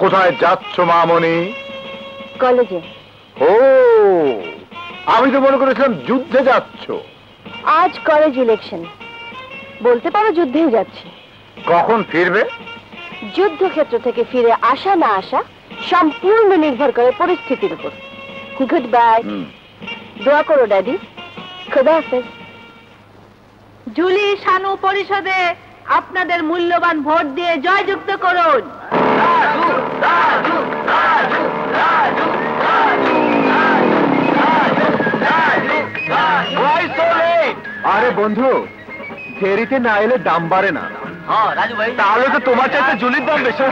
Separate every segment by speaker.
Speaker 1: কোথায় যাচ্ছ মামনি?
Speaker 2: কলেজে।
Speaker 1: ও, আমি তো মনে করেছিলাম যুদ্ধে যাচ্ছ।
Speaker 2: আজ কলেজ ইলেকশন, বলতে পারো যুদ্ধেই যাচ্ছি।
Speaker 1: কখন ফিরবে?
Speaker 2: যুদ্ধক্ষেত্র থেকে ফিরে আসা না আসা সম্পূর্ণ নির্ভর করে পরিস্থিতির উপর। Good bye. দোয়া করো ড্যাডি। খোদা হাফেজ। জুলি শানু পরিষদে আপনাদের মূল্যবান ভোট দিয়ে জয়যুক্ত করুন।
Speaker 1: আরে বন্ধু, ফেরিতে না এলে দাম বাড়ে না।
Speaker 3: হ্যাঁ রাজু ভাই,
Speaker 1: তাহলে তো তোমার চাইতে জুলির দাম বেশি।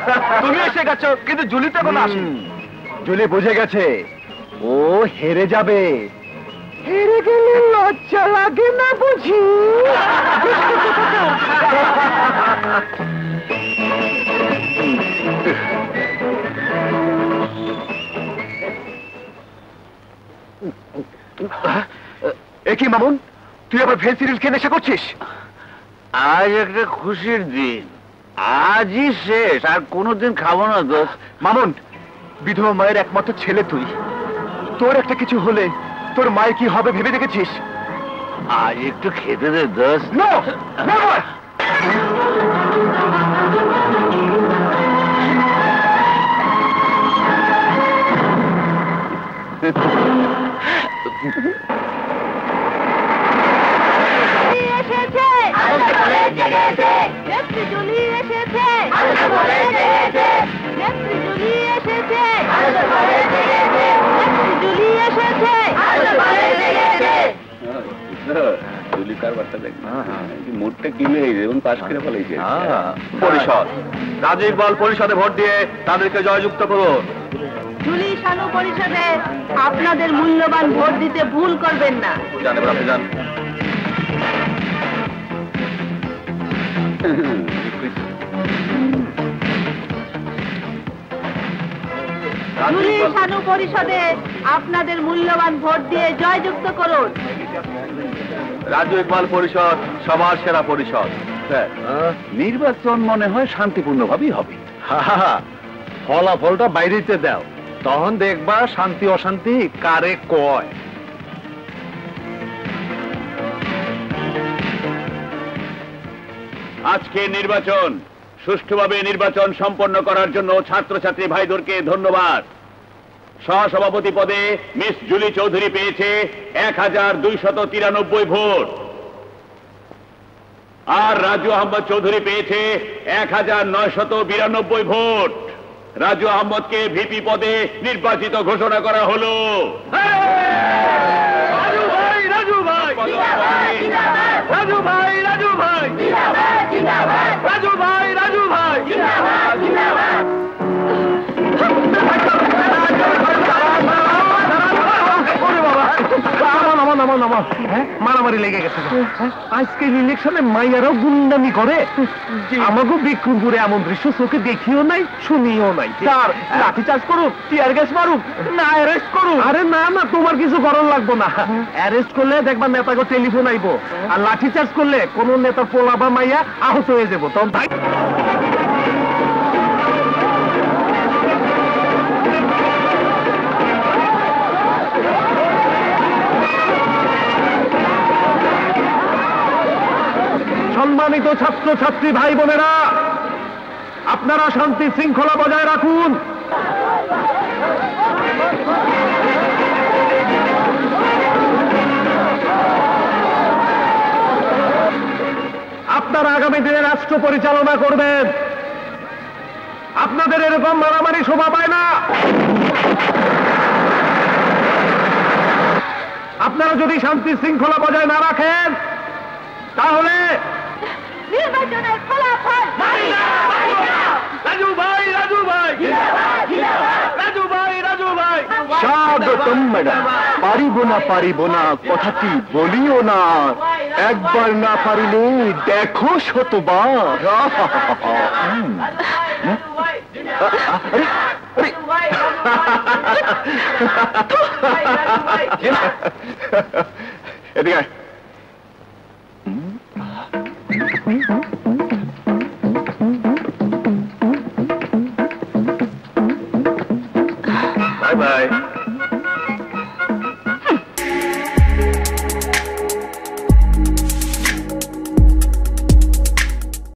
Speaker 1: তুমি এসে গেছো, কিন্তু জুলি তো এখন আসেনি। জুলি বুঝে গেছে ও হেরে যাবে। হেরে গেলে লজ্জা লাগে না বুঝি? একই মামুন, তুই আবার ভেজ সিরিল খেয়ে নেশা করছিস?
Speaker 3: আজ একটা খুশির দিন, আজই শেষ, আর কোনোদিন খাবো না দোস্ত।
Speaker 1: মামুন, বিধবা মায়ের একমাত্র ছেলে তুই, তোর একটা কিছু হলে তোর মায়ের কি হবে ভেবে দেখেছিস?
Speaker 3: আজ একটু খেতে দে দোস্ত।
Speaker 1: No, never. পরিষদ, রাজু ইকবাল পরিষদে ভোট দিয়ে তাদেরকে জয়যুক্ত করুন।
Speaker 2: জুলি শানু পরিষদে আপনাদের মূল্যবান ভোট দিতে ভুল করবেন না।
Speaker 1: জানেন আপনি জান।
Speaker 2: জুলি শানু পরিষদে আপনাদের মূল্যবান ভোট দিয়ে জয়যুক্ত করুন।
Speaker 1: রাজু ইকবাল পরিষদ সবার সেরা পরিষদ।
Speaker 3: নির্বাচন মনে হয় শান্তিপূর্ণ ভাবেই হবে।
Speaker 1: ফলাফলটা বাইরেতে দাও, তখন দেখবা শান্তি অশান্তি কারে কয়।
Speaker 3: আজকে নির্বাচন সুষ্ঠুভাবে নির্বাচন সম্পন্ন করার জন্য ছাত্রছাত্রী ভাইদেরকে ধন্যবাদ। সহসভাপতি পদে মিস জুলি চৌধুরী পেয়েছে 1293 ভোট, আর রাজু আহমদ চৌধুরী পেয়েছে 1992 ভোট। রাজু আহমদকে ভিপি পদে নির্বাচিত ঘোষণা করা হলো। রাজু ভাই, রাজু ভাই, রাজু ভাই, রাজু ভাই, রাজু ভাই, রাজু ভাই।
Speaker 1: মারামারি লেগে গেছে। আজকের ইলেকশনে মাইয়ারাও গুন্ডামি করে। আমাকে বিক্রমপুরে এমন দৃশ্য চোখে দেখিও নাই, শুনিও নাই। স্যার, লাঠি চার্জ করুক, টিয়ার গ্যাস মারুক, না অ্যারেস্ট করুক। আরে না না, তোমার কিছু করার লাগবো না। অ্যারেস্ট করলে দেখবা নেতাকে টেলিফোন আইবো, আর লাঠি চার্জ করলে কোন নেতা পোলা বা মাইয়া আহত হয়ে যাবো। তখন ভাই সম্মানিত ছাত্র ছাত্রী ভাই বোনেরা, আপনারা শান্তি শৃঙ্খলা বজায় রাখুন। আপনারা আগামী দিনে রাষ্ট্র পরিচালনা করবেন। আপনাদের এরকম মারামারি শোভা পায় না। আপনারা যদি শান্তি শৃঙ্খলা বজায় না রাখেন, তাহলে
Speaker 2: নির্বাচনের ফলাফল
Speaker 1: রাজু ভাই, রাজু ভাই, রাজু ভাই, রাজু ভাই। স্বাগতম ম্যাডাম। পারিব না কথাটি বলিও না, একবার না পারিলে দেখো শতবার। এদিকে
Speaker 3: বাই বাই।